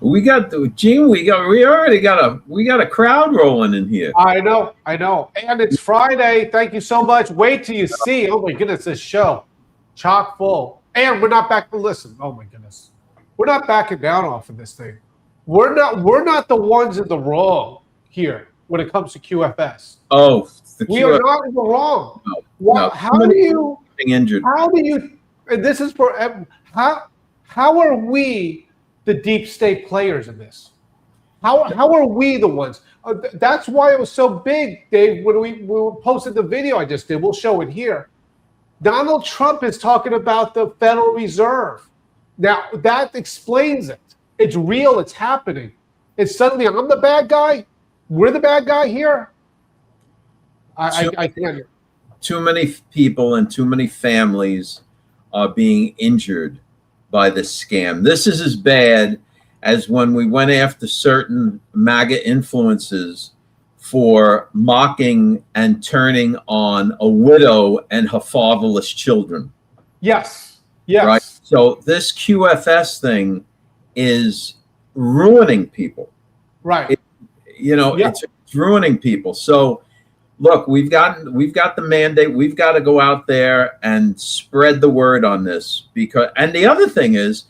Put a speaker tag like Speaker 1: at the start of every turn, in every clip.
Speaker 1: We got Gene. We already got a crowd rolling in here.
Speaker 2: I know, and it's Friday. Thank you so much. Wait till you see. Oh my goodness, this show, chock full, and we're not back to listen. Oh my goodness, we're not backing down off of this thing. We're not the ones in the wrong here when it comes to QFS.
Speaker 1: Oh,
Speaker 2: we are not in the wrong.
Speaker 1: No,
Speaker 2: well,
Speaker 1: no.
Speaker 2: How do you?
Speaker 1: Being injured.
Speaker 2: How do you? And this is for how are we the deep state players in this? How are we the ones? That's why it was so big, Dave, when we posted the video I just did. We'll show it here. Donald Trump is talking about the Federal Reserve. Now, that explains it. It's real. It's happening. It's suddenly, I'm the bad guy. We're the bad guy here. I can't.
Speaker 1: Too many people and too many families are being injured by this scam. This is as bad as when we went after certain MAGA influences for mocking and turning on a widow and her fatherless children.
Speaker 2: Yes. Yes.
Speaker 1: Right. So this QFS thing is ruining people.
Speaker 2: Right.
Speaker 1: It's ruining people. So look, we've got the mandate. We've got to go out there and spread the word on this, and the other thing is,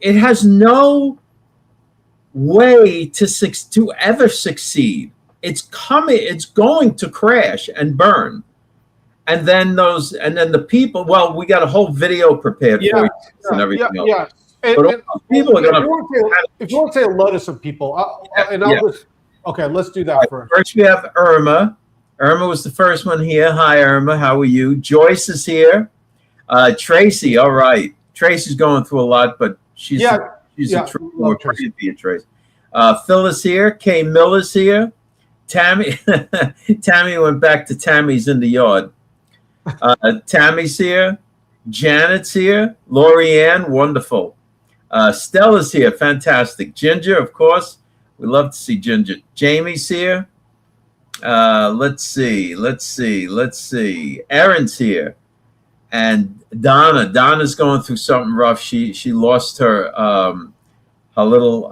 Speaker 1: it has no way to ever succeed. It's coming. It's going to crash and burn. And then the people. Well, we got a whole video prepared for you and everything else.
Speaker 2: Yeah.
Speaker 1: But people are going to.
Speaker 2: If you want to say hello to some people, let's do that first.
Speaker 1: First, we have Irma. Irma was the first one here. Hi, Irma. How are you? Joyce is here. Tracy. All right. Tracy's going through a lot, but she's a true. We're pretty to be a Tracy. Phyllis here. Kay Miller's here. Tammy. Tammy went back to Tammy's in the yard. Tammy's here. Janet's here. Lorianne. Wonderful. Stella's here. Fantastic. Ginger, of course. We love to see Ginger. Jamie's here. Let's see. Erin's here, and Donna's going through something rough. She lost her little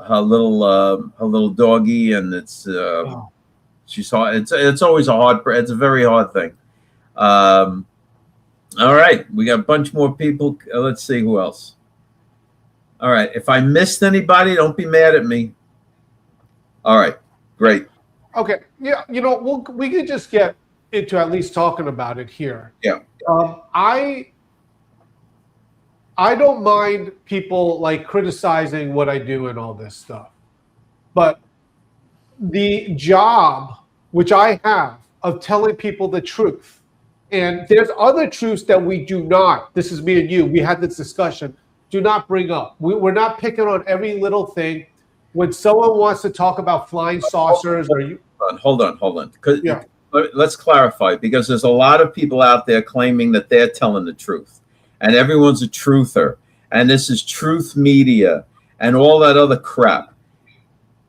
Speaker 1: doggy, and it's she's hard. It's always it's a very hard thing. All right, we got a bunch more people. Let's see who else. All right, if I missed anybody, don't be mad at me. All right, great.
Speaker 2: Okay, yeah, we could just get into at least talking about it here.
Speaker 1: Yeah.
Speaker 2: I don't mind people like criticizing what I do and all this stuff, but the job which I have of telling people the truth, and there's other truths that we do not. This is me and you. We had this discussion. Do not bring up. We're not picking on every little thing. When someone wants to talk about flying saucers,
Speaker 1: hold on. Let's clarify, because there's a lot of people out there claiming that they're telling the truth, and everyone's a truther, and this is truth media and all that other crap.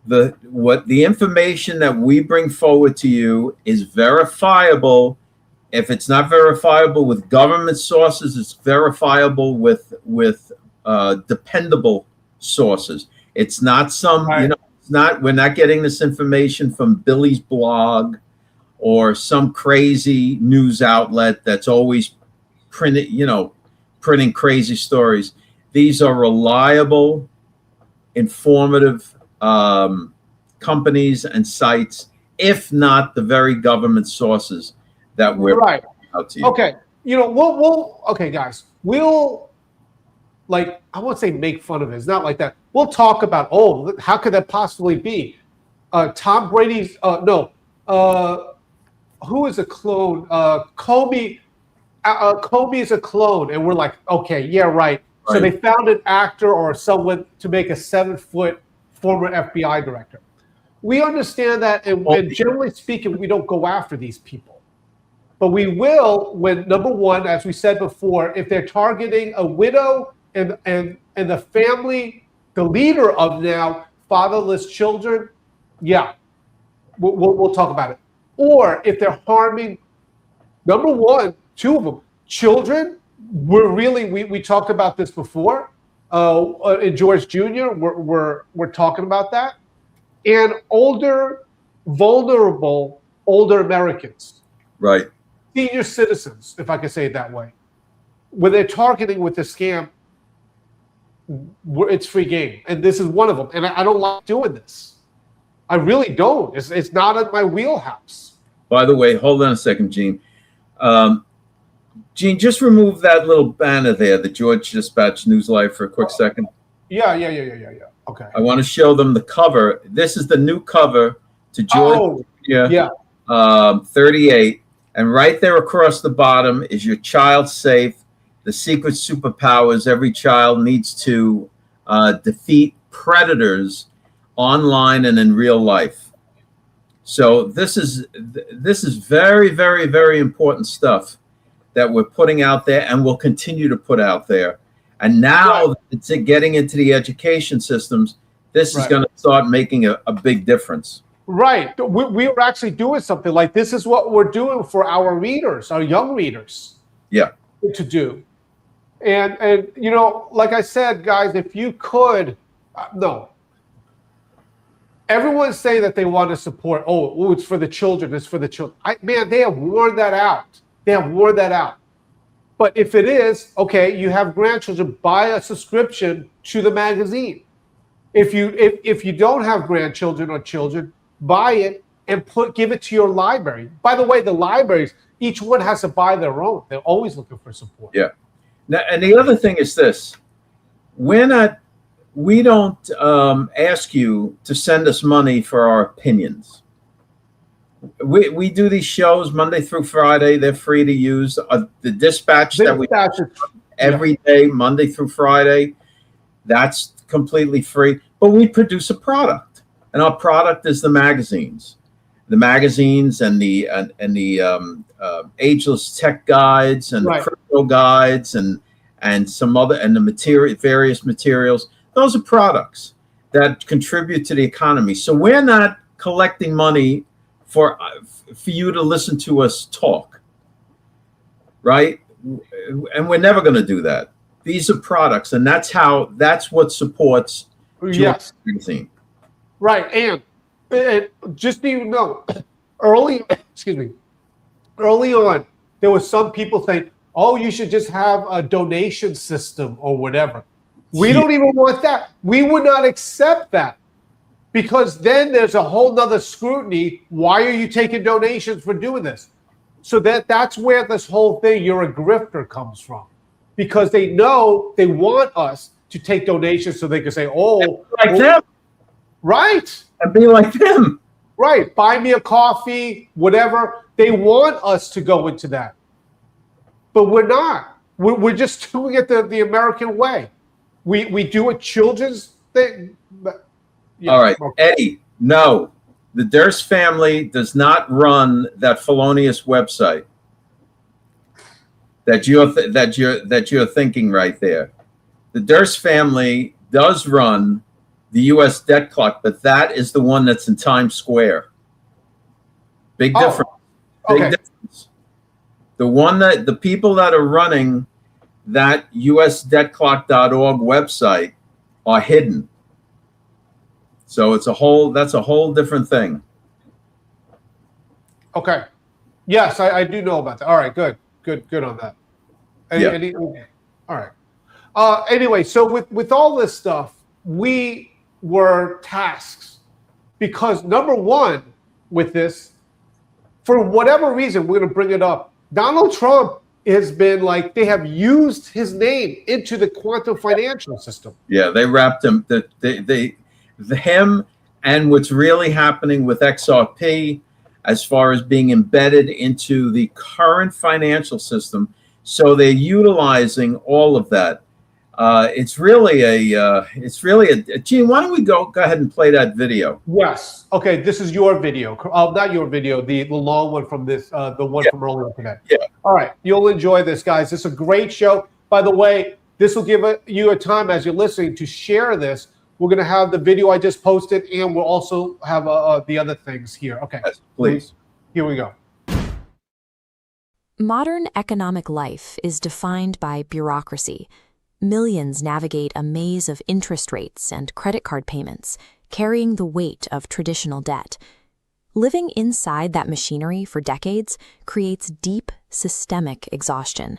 Speaker 1: The information that we bring forward to you is verifiable. If it's not verifiable with government sources, it's verifiable with dependable sources. It's not we're not getting this information from Billy's blog or some crazy news outlet that's always printing crazy stories. These are reliable, informative companies and sites, if not the very government sources that we're out to you.
Speaker 2: Okay. Okay, guys, we'll I won't say make fun of it. It's not like that. We'll talk about, how could that possibly be? Tom Brady's, who is a clone? Kobe is a clone. And we're like, okay, yeah, right. So they found an actor or someone to make a 7-foot former FBI director. We understand that, and generally speaking, we don't go after these people. But we will when, number one, as we said before, if they're targeting a widow and the family, the leader of now fatherless children, we'll talk about it. or if they're harming, number one, two of them, children. We talked about this before. In George Jr., we're talking about that, and vulnerable older Americans,
Speaker 1: right?
Speaker 2: Senior citizens, if I could say it that way, when they're targeting with the scam, it's free game, and this is one of them. And I don't like doing this. I really don't. It's not in my wheelhouse.
Speaker 1: By the way, hold on a second, Gene. Gene, just remove that little banner there, the George Dispatch News Live, for a quick second.
Speaker 2: Yeah. Okay.
Speaker 1: I want to show them the cover. This is the new cover to George 38. And right there across the bottom is your child safe, the secret superpowers every child needs to defeat predators online and in real life. So this is very, very, very important stuff that we're putting out there and will continue to put out there. And now that it's getting into the education systems, this is going to start making a big difference.
Speaker 2: Right. We were actually doing something like this is what we're doing for our readers, our young readers.
Speaker 1: Yeah.
Speaker 2: To do. And you know, like I said, guys, if you could, no. Everyone's saying that they want to support, it's for the children, it's for the children. Man, they have worn that out. But if it is, okay, you have grandchildren, buy a subscription to the magazine. If you don't have grandchildren or children, buy it and give it to your library. By the way, the libraries, each one has to buy their own. They're always looking for support.
Speaker 1: Yeah. Now, and the other thing is this: we don't ask you to send us money for our opinions. We do these shows Monday through Friday. They're free to use. The dispatch that we do every day, Monday through Friday, that's completely free. But we produce a product, and our product is the magazines and the ageless tech guides and the crypto guides and some other and the various materials. Those are products that contribute to the economy. So we're not collecting money for you to listen to us talk, right? And we're never going to do that. These are products, and that's what supports George magazine.
Speaker 2: Right, and just so you know, early on, there were some people saying, "Oh, you should just have a donation system or whatever." We don't even want that. We would not accept that, because then there's a whole nother scrutiny. Why are you taking donations for doing this? So that's where this whole thing, you're a grifter, comes from, because they know they want us to take donations so they can say,
Speaker 1: them.
Speaker 2: Right.
Speaker 1: And be like them.
Speaker 2: Right. Buy me a coffee, whatever. They want us to go into that. But we're not. We're just doing it the American way. We do a children's thing.
Speaker 1: All right. Eddie, no. The Durst family does not run that felonious website that you're thinking right there. The Durst family does run the U.S. DebtClock, but that is the one that's in Times Square. Big difference. Big difference. The people that are running that usdebtclock.org website are hidden. So that's a whole different thing.
Speaker 2: Okay. Yes, I do know about that. All right, good on that. All right. Anyway, so with all this stuff, we were tasked, because number one, with this, for whatever reason, we're going to bring it up. Donald Trump has been like, they have used his name into the quantum financial system.
Speaker 1: Yeah, they wrapped him. Him and what's really happening with XRP, as far as being embedded into the current financial system. So they're utilizing all of that. It's really a Gene, why don't we go ahead and play that video?
Speaker 2: Yes. Okay, this is your video. Not your video, the long one from this, the one from earlier today.
Speaker 1: Yeah.
Speaker 2: All right, you'll enjoy this, guys. This is a great show. By the way, this will give you a time as you're listening to share this. We're going to have the video I just posted, and we'll also have the other things here. Okay,
Speaker 1: yes, please.
Speaker 2: Here we go.
Speaker 3: Modern economic life is defined by bureaucracy. Millions navigate a maze of interest rates and credit card payments, carrying the weight of traditional debt. Living inside that machinery for decades creates deep, systemic exhaustion.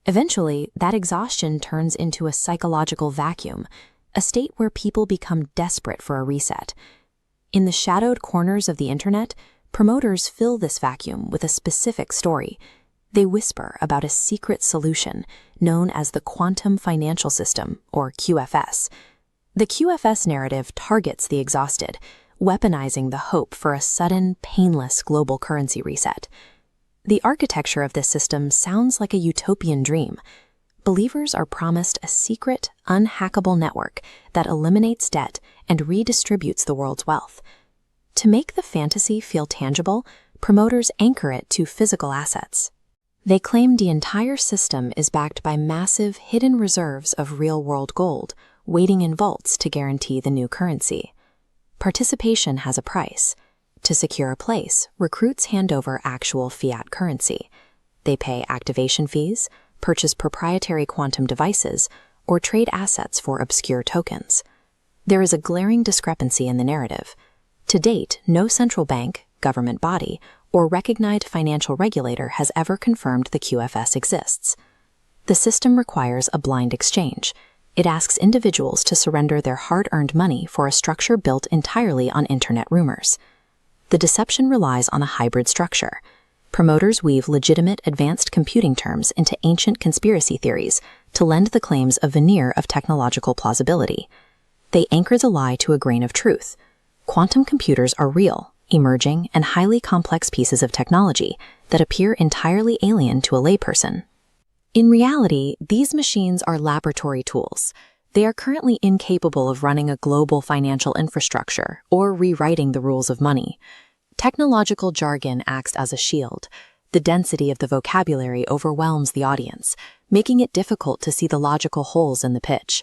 Speaker 3: Eventually, that exhaustion turns into a psychological vacuum, a state where people become desperate for a reset. In the shadowed corners of the internet, promoters fill this vacuum with a specific story. They whisper about a secret solution known as the quantum financial system, or QFS. The QFS narrative targets the exhausted, weaponizing the hope for a sudden, painless global currency reset. The architecture of this system sounds like a utopian dream. Believers are promised a secret, unhackable network that eliminates debt and redistributes the world's wealth. To make the fantasy feel tangible, promoters anchor it to physical assets. They claim the entire system is backed by massive hidden reserves of real-world gold, waiting in vaults to guarantee the new currency. Participation has a price. To secure a place, recruits hand over actual fiat currency. They pay activation fees, purchase proprietary quantum devices, or trade assets for obscure tokens. There is a glaring discrepancy in the narrative. To date, no central bank, government body, or recognized financial regulator has ever confirmed the QFS exists. The system requires a blind exchange. It asks individuals to surrender their hard-earned money for a structure built entirely on internet rumors. The deception relies on a hybrid structure. Promoters weave legitimate advanced computing terms into ancient conspiracy theories to lend the claims a veneer of technological plausibility. They anchor the lie to a grain of truth. Quantum computers are real, emerging, and highly complex pieces of technology that appear entirely alien to a layperson. In reality, these machines are laboratory tools. They are currently incapable of running a global financial infrastructure or rewriting the rules of money. Technological jargon acts as a shield. The density of the vocabulary overwhelms the audience, making it difficult to see the logical holes in the pitch.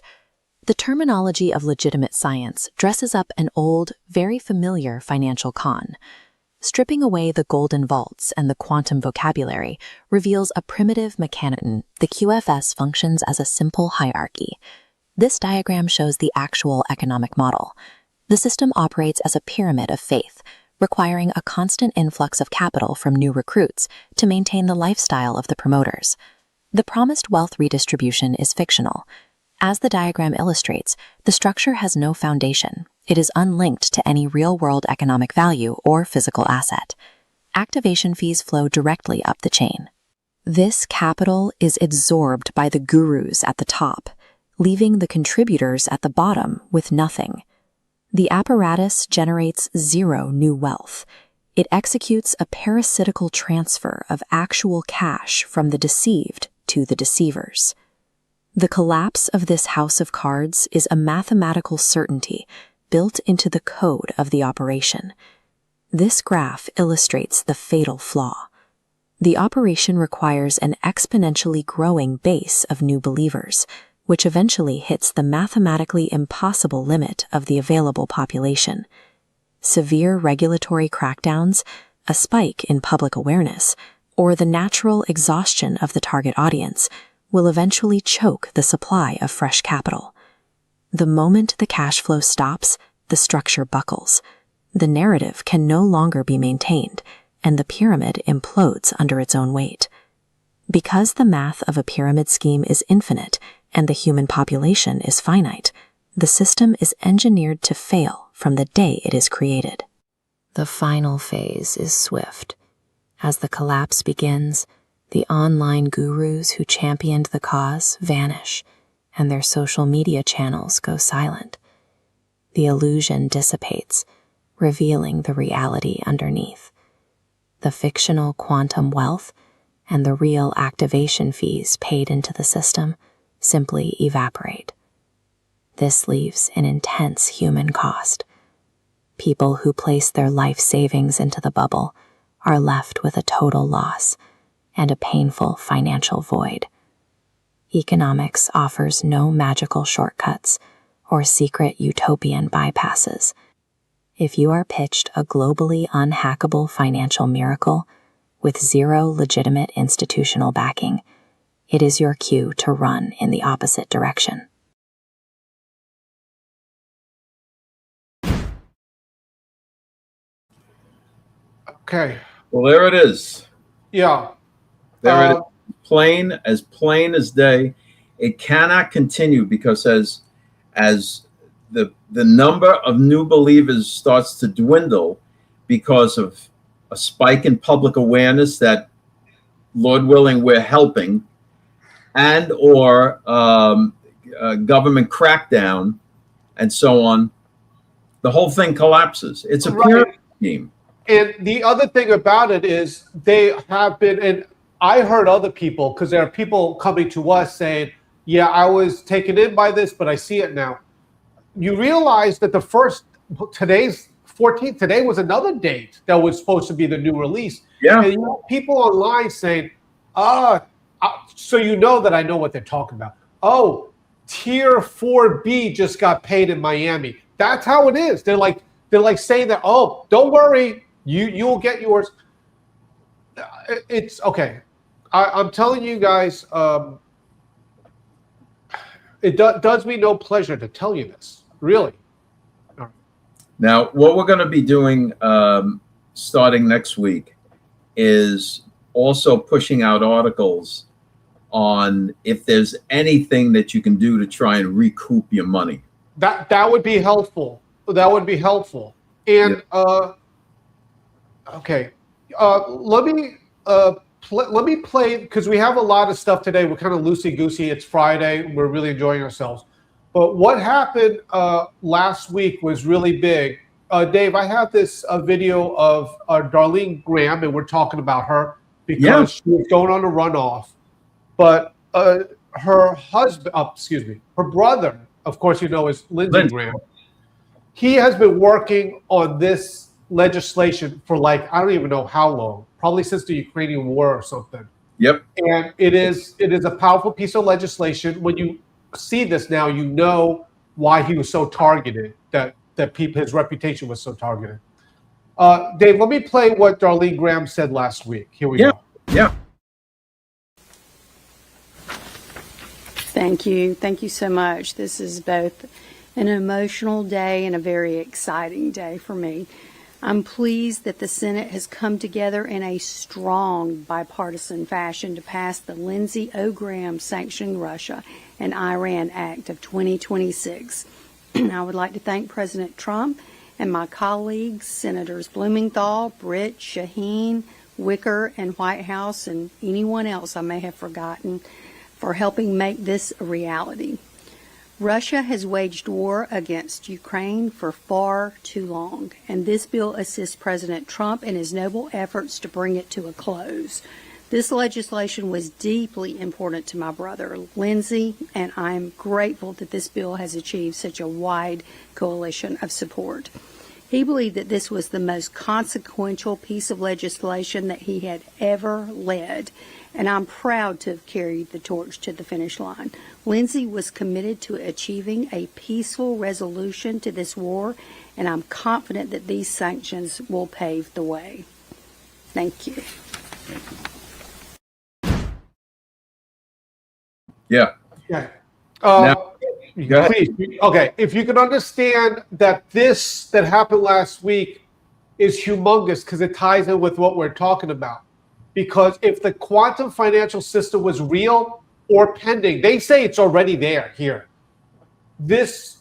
Speaker 3: The terminology of legitimate science dresses up an old, very familiar financial con. Stripping away the golden vaults and the quantum vocabulary reveals a primitive mechanism. The QFS functions as a simple hierarchy. This diagram shows the actual economic model. The system operates as a pyramid of faith, requiring a constant influx of capital from new recruits to maintain the lifestyle of the promoters. The promised wealth redistribution is fictional. As the diagram illustrates, the structure has no foundation. It is unlinked to any real-world economic value or physical asset. Activation fees flow directly up the chain. This capital is absorbed by the gurus at the top, leaving the contributors at the bottom with nothing. The apparatus generates zero new wealth. It executes a parasitical transfer of actual cash from the deceived to the deceivers. The collapse of this house of cards is a mathematical certainty built into the code of the operation. This graph illustrates the fatal flaw. The operation requires an exponentially growing base of new believers, which eventually hits the mathematically impossible limit of the available population. Severe regulatory crackdowns, a spike in public awareness, or the natural exhaustion of the target audience will eventually choke the supply of fresh capital. The moment the cash flow stops, the structure buckles. The narrative can no longer be maintained, and the pyramid implodes under its own weight. Because the math of a pyramid scheme is infinite and the human population is finite, the system is engineered to fail from the day it is created. The final phase is swift. As the collapse begins, the online gurus who championed the cause vanish, and their social media channels go silent. The illusion dissipates, revealing the reality underneath. The fictional quantum wealth and the real activation fees paid into the system simply evaporate. This leaves an intense human cost. People who place their life savings into the bubble are left with a total loss and a painful financial void. Economics offers no magical shortcuts or secret utopian bypasses. If you are pitched a globally unhackable financial miracle with zero legitimate institutional backing, it is your cue to run in the opposite direction.
Speaker 2: Okay.
Speaker 1: Well, there it is.
Speaker 2: Yeah.
Speaker 1: There it is. Plain as day. It cannot continue because as the number of new believers starts to dwindle because of a spike in public awareness that, Lord willing, we're helping, and or government crackdown and so on, the whole thing collapses. It's a pyramid scheme.
Speaker 2: And the other thing about it is they have been, and I heard other people, because there are people coming to us saying, yeah, I was taken in by this, but I see it now. You realize that today's 14th, today was another date that was supposed to be the new release.
Speaker 1: Yeah.
Speaker 2: And you know, people online saying, so you know that I know what they're talking about. Oh, Tier 4B just got paid in Miami. That's how it is. They're like saying that, oh, don't worry, you'll get yours. It's okay. I'm telling you guys, it does me no pleasure to tell you this, really.
Speaker 1: Now, what we're going to be doing starting next week is also pushing out articles on if there's anything that you can do to try and recoup your money.
Speaker 2: That would be helpful. That would be helpful. And okay, let me play, because we have a lot of stuff today. We're kind of loosey-goosey. It's Friday. We're really enjoying ourselves. But what happened last week was really big. Dave, I have this video of Darlene Graham, and we're talking about her because she was going on a runoff. But her husband, her brother, of course, you know, is Lindsey Graham. He has been working on this legislation for like, I don't even know how long, probably since the Ukrainian war or something.
Speaker 1: Yep.
Speaker 2: And it is a powerful piece of legislation. When you see this now, you know why he was so targeted, that his reputation was so targeted. Dave, let me play what Darlene Graham said last week. Here we go.
Speaker 1: Yeah.
Speaker 4: Thank you. Thank you so much. This is both an emotional day and a very exciting day for me. I'm pleased that the Senate has come together in a strong bipartisan fashion to pass the Lindsey O. Graham Sanctioning Russia and Iran Act of 2026. I would like to thank President Trump and my colleagues, Senators Blumenthal, Britt, Shaheen, Wicker, and Whitehouse, and anyone else I may have forgotten, for helping make this a reality. Russia has waged war against Ukraine for far too long, and this bill assists President Trump in his noble efforts to bring it to a close. This legislation was deeply important to my brother, Lindsey, and I'm grateful that this bill has achieved such a wide coalition of support. He believed that this was the most consequential piece of legislation that he had ever led, and I'm proud to have carried the torch to the finish line. Lindsey was committed to achieving a peaceful resolution to this war, and I'm confident that these sanctions will pave the way. Thank you.
Speaker 1: Yeah.
Speaker 2: Okay.
Speaker 1: Now,
Speaker 2: Please, okay. If you can understand that this that happened last week is humongous because it ties in with what we're talking about. Because if the quantum financial system was real or pending, they say it's already there here. This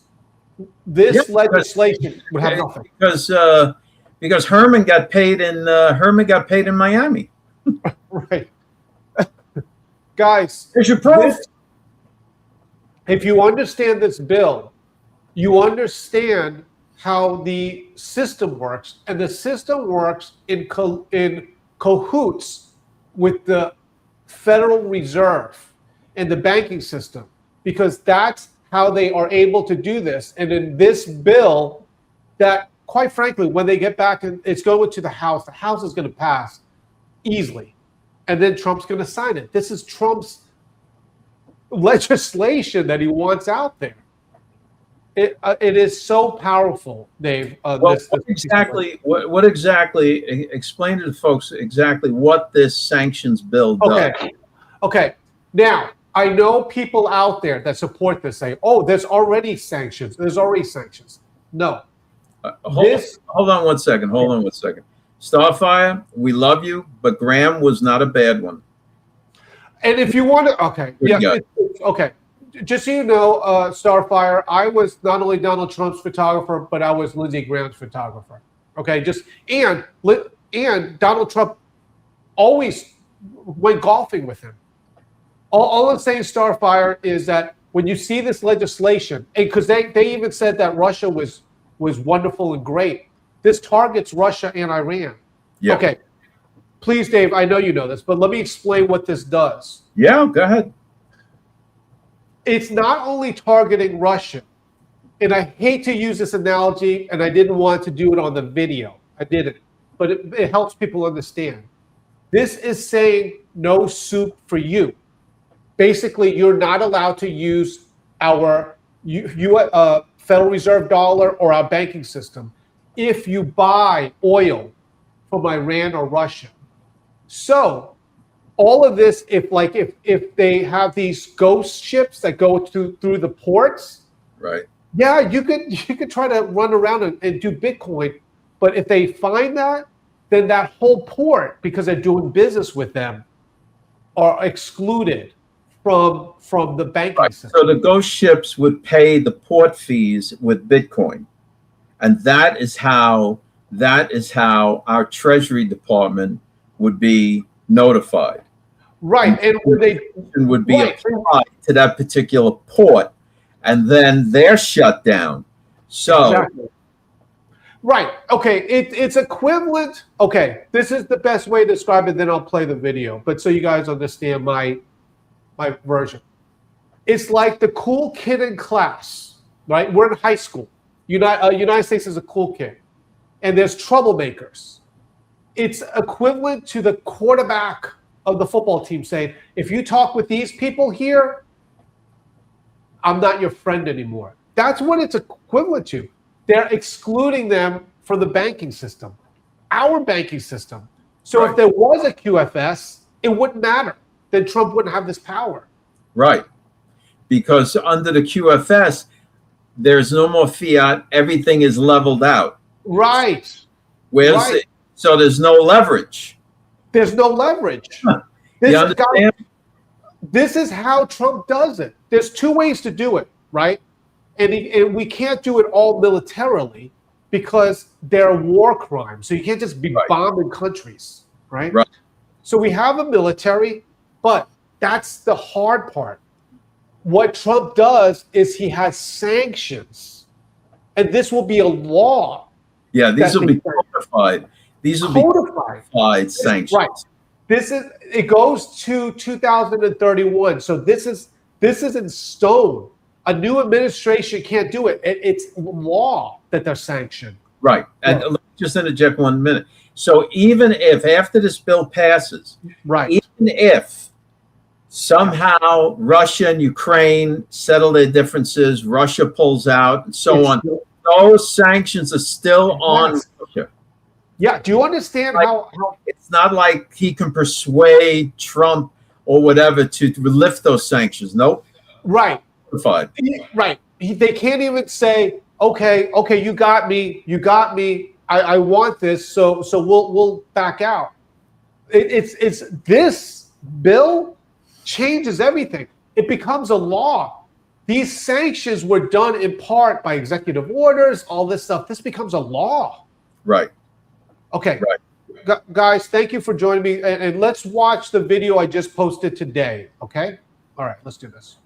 Speaker 2: legislation would have nothing.
Speaker 1: Because Herman got paid in Miami.
Speaker 2: Right. Guys,
Speaker 1: there's your proof.
Speaker 2: If you understand this bill, you understand how the system works, and the system works in cahoots with the Federal Reserve and the banking system, because that's how they are able to do this. And in this bill, that quite frankly, when they get back and it's going to the House is going to pass easily, and then Trump's going to sign it. This is Trump's legislation that he wants out there. It is so powerful, Dave.
Speaker 1: Well, what exactly, explain to the folks exactly what this sanctions bill does.
Speaker 2: Okay. Now, I know people out there that support this say, oh, there's already sanctions. No.
Speaker 1: Hold on one second. Starfire, we love you, but Graham was not a bad one.
Speaker 2: And if you want to, okay. Just so you know, Starfire, I was not only Donald Trump's photographer, but I was Lindsey Graham's photographer. Okay, and Donald Trump always went golfing with him. All I'm saying, Starfire, is that when you see this legislation, because they even said that Russia was wonderful and great, this targets Russia and Iran.
Speaker 1: Yeah.
Speaker 2: Okay, please, Dave, I know you know this, but let me explain what this does.
Speaker 1: Yeah, go ahead.
Speaker 2: It's not only targeting Russia, and I hate to use this analogy, and I didn't want to do it on the video. I didn't, but it helps people understand. This is saying no soup for you. Basically, you're not allowed to use our Federal Reserve dollar or our banking system if you buy oil from Iran or Russia. So all of this, if they have these ghost ships that go through the ports,
Speaker 1: right?
Speaker 2: Yeah, you could try to run around and do Bitcoin, but if they find that, then that whole port, because they're doing business with them, are excluded from the banking system.
Speaker 1: So the ghost ships would pay the port fees with Bitcoin, and that is how our Treasury Department would be notified.
Speaker 2: Right, and they
Speaker 1: would be applied to that particular port, and then they're shut down. So,
Speaker 2: exactly. Right. Okay. It's equivalent. Okay. This is the best way to describe it. Then I'll play the video, but so you guys understand my version. It's like the cool kid in class, right? We're in high school. United States is a cool kid, and there's troublemakers. It's equivalent to the quarterback of the football team saying, if you talk with these people here, I'm not your friend anymore. That's what it's equivalent to. They're excluding them from the banking system, our banking system. So if there was a QFS, it wouldn't matter. Then Trump wouldn't have this power. Right.
Speaker 1: Because under the QFS, there's no more fiat. Everything is leveled out.
Speaker 2: Right.
Speaker 1: So there's no leverage.
Speaker 2: There's no leverage.
Speaker 1: You understand?
Speaker 2: This is how Trump does it. There's two ways to do it, right? And we can't do it all militarily because they're war crimes. So you can't just be bombing countries, right? So we have a military, but that's the hard part. What Trump does is he has sanctions, and this will be a law.
Speaker 1: Yeah, these will be codified. These will be codified sanctions.
Speaker 2: Right. It goes to 2031. So this is in stone. A new administration can't do it. It's law that they're sanctioned.
Speaker 1: Right. And let me just interject 1 minute. So even if after this bill passes, even if somehow Russia and Ukraine settle their differences, Russia pulls out, and so on, those sanctions are still on Russia.
Speaker 2: Yeah. Do you understand how
Speaker 1: it's not like he can persuade Trump or whatever to lift those sanctions? Nope.
Speaker 2: Right.
Speaker 1: Right.
Speaker 2: They can't even say, okay, you got me. I want this, so we'll back out. It's this bill changes everything. It becomes a law. These sanctions were done in part by executive orders, all this stuff. This becomes a law.
Speaker 1: Right.
Speaker 2: Okay. Right. Guys, thank you for joining me. And let's watch the video I just posted today. Okay? All right, let's do this.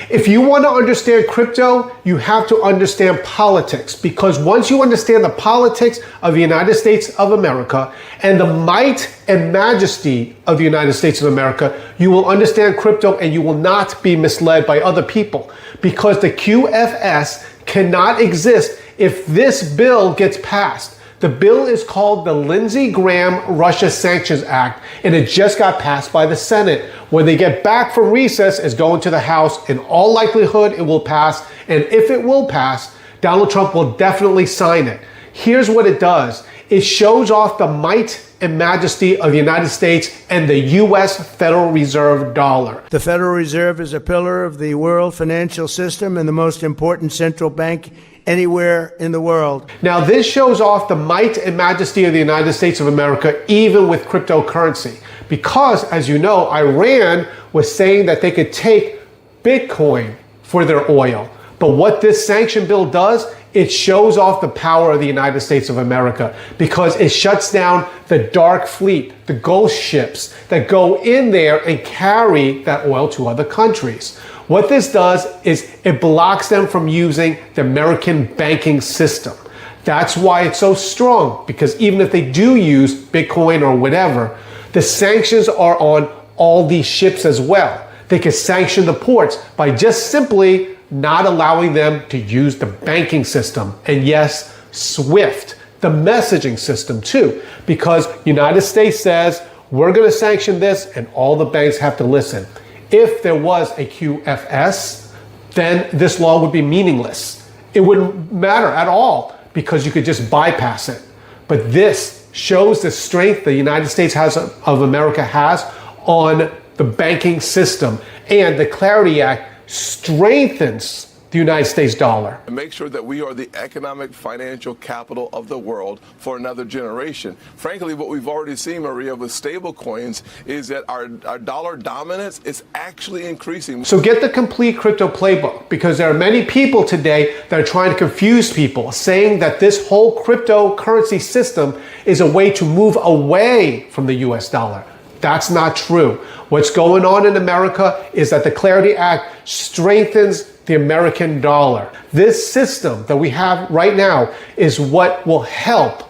Speaker 2: If you want to understand crypto, you have to understand politics, because once you understand the politics of the United States of America and the might and majesty of the United States of America, you will understand crypto and you will not be misled by other people, because the QFS cannot exist if this bill gets passed. The bill is called the Lindsey Graham Russia Sanctions Act, and it just got passed by the Senate. When they get back from recess, it's going to the House. In all likelihood, it will pass. And if it will pass, Donald Trump will definitely sign it. Here's what it does. It shows off the might and majesty of the United States and the U.S. Federal Reserve dollar.
Speaker 5: The Federal Reserve is a pillar of the world financial system and the most important central bank anywhere in the world.
Speaker 2: Now, this shows off the might and majesty of the United States of America, even with cryptocurrency. Because, as you know, Iran was saying that they could take Bitcoin for their oil. But what this sanction bill does, it shows off the power of the United States of America, because it shuts down the dark fleet, the ghost ships that go in there and carry that oil to other countries. What this does is it blocks them from using the American banking system. That's why it's so strong, because even if they do use Bitcoin or whatever, the sanctions are on all these ships as well. They can sanction the ports by just simply not allowing them to use the banking system. And yes, SWIFT, the messaging system too, because United States says, we're going to sanction this and all the banks have to listen. If there was a QFS, then this law would be meaningless. It wouldn't matter at all because you could just bypass it. But this shows the strength the United States of America has on the banking system, and the Clarity Act strengthens the United States dollar.
Speaker 6: And make sure that we are the economic financial capital of the world for another generation. Frankly, what we've already seen, Maria, with stable coins is that our dollar dominance is actually increasing.
Speaker 2: So get the complete crypto playbook, because there are many people today that are trying to confuse people, saying that this whole cryptocurrency system is a way to move away from the US dollar. That's not true. What's going on in America is that the Clarity Act strengthens the American dollar. This system that we have right now is what will help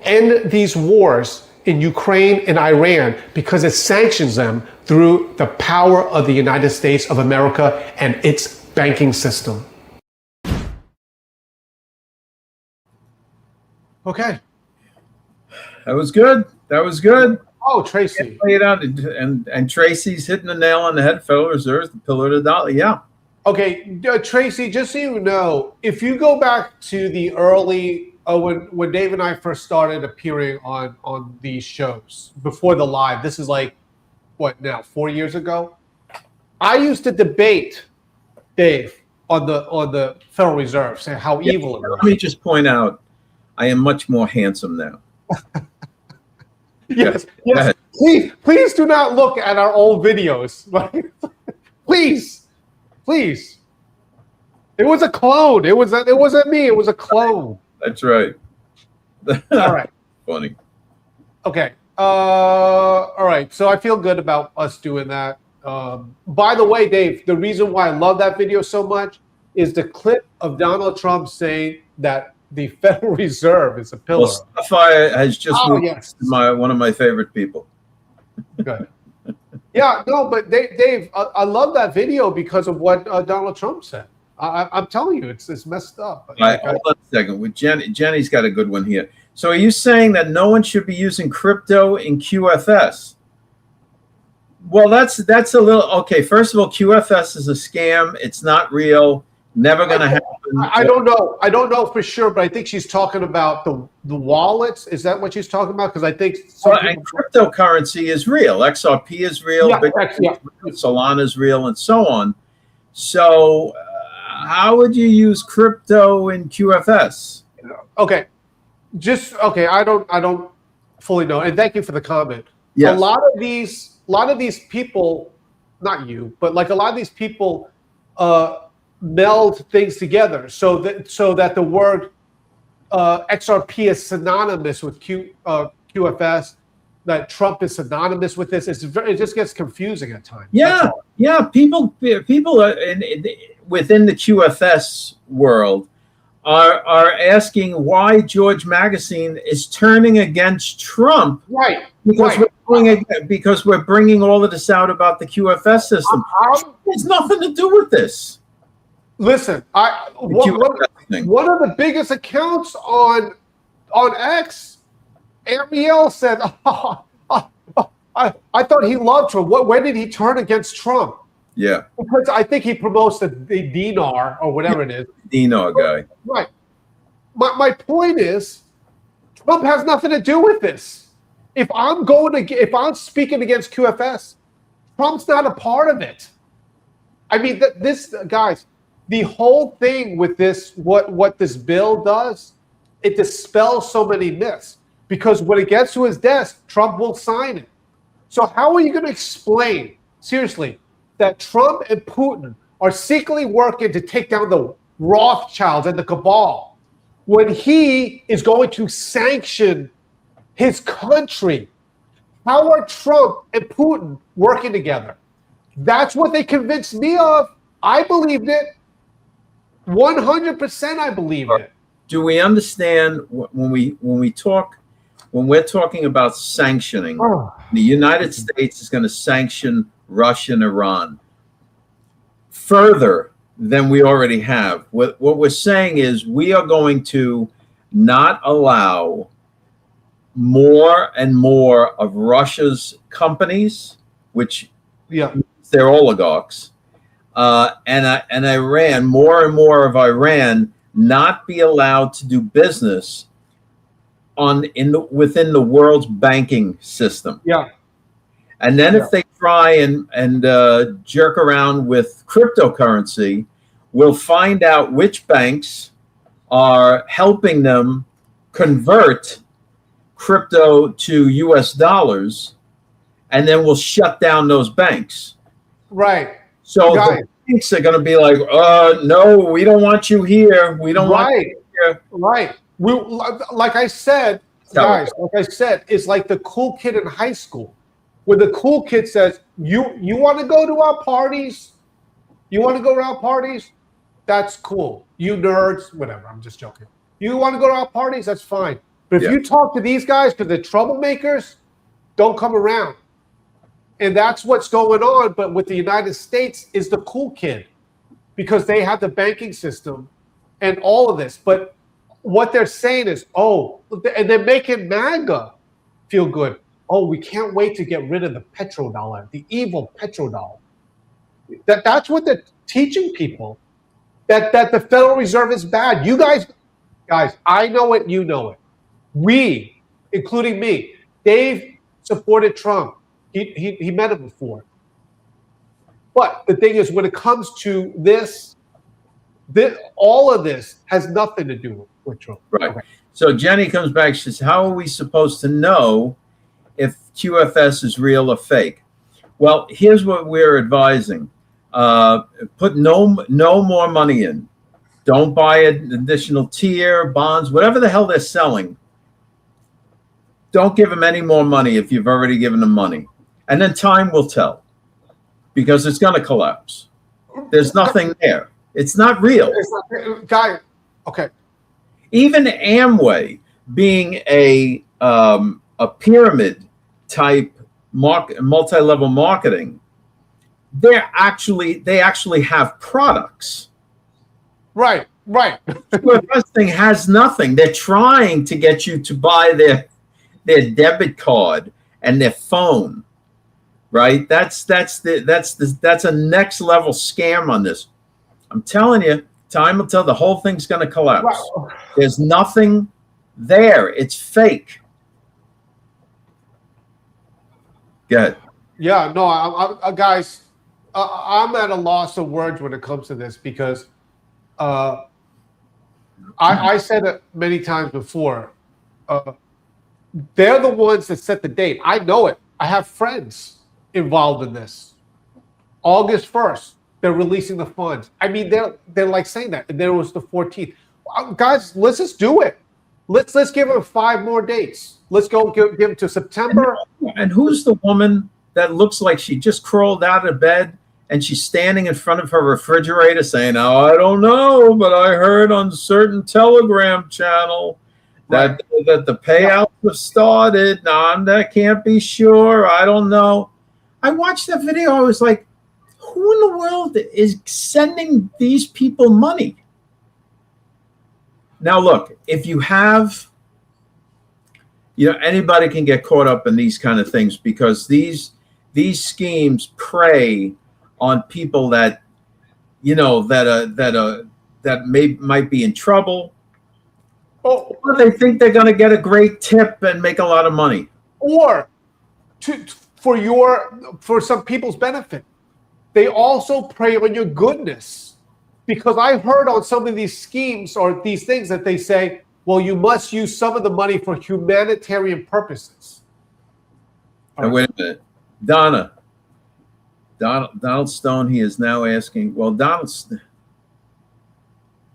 Speaker 2: end these wars in Ukraine and Iran, because it sanctions them through the power of the United States of America and its banking system. Okay.
Speaker 1: That was good. That was good.
Speaker 2: Oh, Tracy.
Speaker 1: Lay it out, and Tracy's hitting the nail on the head. Federal Reserve, the pillar of the dollar. Yeah.
Speaker 2: Okay, Tracy, just so you know, if you go back to the early, when Dave and I first started appearing on these shows, before the live, this is like, what now, 4 years ago? I used to debate Dave on the Federal Reserve, saying how evil it was.
Speaker 1: Let me just point out, I am much more handsome now.
Speaker 2: Yes. Please do not look at our old videos. Please. It was a clone. It wasn't me. It was a clone.
Speaker 1: That's right.
Speaker 2: All right.
Speaker 1: Funny.
Speaker 2: Okay. All right. So I feel good about us doing that. By the way, Dave, the reason why I love that video so much is the clip of Donald Trump saying that the Federal Reserve is a pillar.
Speaker 1: Well, Sapphire has just moved to one of my favorite people.
Speaker 2: Good. Yeah, no, but Dave, I love that video because of what Donald Trump said. I'm telling you, it's messed up.
Speaker 1: Hold on a second. With Jenny's got a good one here. So are you saying that no one should be using crypto in QFS? Well, that's a little okay. First of all, QFS is a scam. It's not real. Never going to happen.
Speaker 2: I don't know. I don't know for sure, but I think she's talking about the wallets. Is that what she's talking about? Because I think
Speaker 1: and cryptocurrency is real. XRP is real. Solana is real, and so on. So, how would you use crypto in QFS?
Speaker 2: Okay, I don't fully know. And thank you for the comment.
Speaker 1: Yes.
Speaker 2: A lot of these people, not you, but like a lot of these people, meld things together so that the word XRP is synonymous with QFS, that Trump is synonymous with this. It just gets confusing at times.
Speaker 1: Yeah. People are within the QFS world are asking why George Magazine is turning against Trump.
Speaker 2: Right.
Speaker 1: Because we're bringing all of this out about the QFS system. There's nothing to do with this.
Speaker 2: Listen, one of the biggest accounts on on X, Ariel said, I thought he loved Trump. When did he turn against Trump?
Speaker 1: Yeah.
Speaker 2: Because I think he promotes the dinar or whatever it is.
Speaker 1: Dinar guy.
Speaker 2: Right. My point is, Trump has nothing to do with this. If I'm speaking against QFS, Trump's not a part of it. I mean, guys, the whole thing with this, what this bill does, it dispels so many myths. Because when it gets to his desk, Trump will sign it. So how are you going to explain, seriously, that Trump and Putin are secretly working to take down the Rothschilds and the cabal when he is going to sanction his country? How are Trump and Putin working together? That's what they convinced me of. I believed it. 100% I believed it.
Speaker 1: Do we understand when we're talking about sanctioning, the United States is going to sanction Russia and Iran further than we already have. What we're saying is we are going to not allow more and more of Russia's companies, which they're oligarchs, and Iran, more and more of Iran, not be allowed to do business within the world's banking system.
Speaker 2: Yeah.
Speaker 1: And then if they try and jerk around with cryptocurrency, we'll find out which banks are helping them convert crypto to US dollars, and then we'll shut down those banks.
Speaker 2: Right.
Speaker 1: So the banks are going to be like, no, we don't want you here. We don't want you here.
Speaker 2: Right. Like I said, guys, it's like the cool kid in high school, where the cool kid says, you want to go to our parties? You want to go to our parties? That's cool. You nerds, whatever. I'm just joking. You want to go to our parties? That's fine. But if you talk to these guys because they're troublemakers, don't come around. And that's what's going on. But with the United States is the cool kid, because they have the banking system and all of this. But what they're saying is, and they're making MAGA feel good. Oh, we can't wait to get rid of the petrodollar, the evil petrodollar. That's what they're teaching people, that the Federal Reserve is bad. You guys, I know it, you know it. We, including me, Dave supported Trump. He met him before. But the thing is, when it comes to this, all of this has nothing to do with Trump.
Speaker 1: Right.
Speaker 2: Okay.
Speaker 1: So Jenny comes back. She says, how are we supposed to know if QFS is real or fake? Well, here's what we're advising. Put no more money in. Don't buy an additional tier, bonds, whatever the hell they're selling. Don't give them any more money if you've already given them money. And then time will tell, because it's going to collapse. There's nothing there. It's not real.
Speaker 2: Okay.
Speaker 1: Even Amway, being a pyramid type multi-level marketing, they actually have products.
Speaker 2: Right.
Speaker 1: This thing has nothing. They're trying to get you to buy their debit card and their phone. Right? That's a next level scam on this. I'm telling you, time will tell. The whole thing's going to collapse.
Speaker 2: Wow.
Speaker 1: There's nothing there. It's fake. Go ahead.
Speaker 2: Yeah, no, guys, I'm at a loss of words when it comes to this, because I said it many times before. They're the ones that set the date. I know it. I have friends involved in this. August 1st, they're releasing the funds. I mean, they're like saying that. And there was the 14th. Guys, let's just do it. Let's give them 5 more dates. Let's go give them to September.
Speaker 1: And who's the woman that looks like she just crawled out of bed and she's standing in front of her refrigerator saying, "Oh, I don't know, but I heard on certain Telegram channel that the payouts have started. Now, I can't be sure. I don't know." I watched that video. I was like, who in the world is sending these people money? Now, look, if you have You know, anybody can get caught up in these kind of things because these schemes prey on people that, you know, that might be in trouble.
Speaker 2: Oh,
Speaker 1: Or they think they're going to get a great tip and make a lot of money.
Speaker 2: or for some people's benefit, they also prey on your goodness. Because I've heard on some of these schemes or these things that they say, well, you must use some of the money for humanitarian purposes.
Speaker 1: And wait a minute. Donald Stone, he is now asking, well,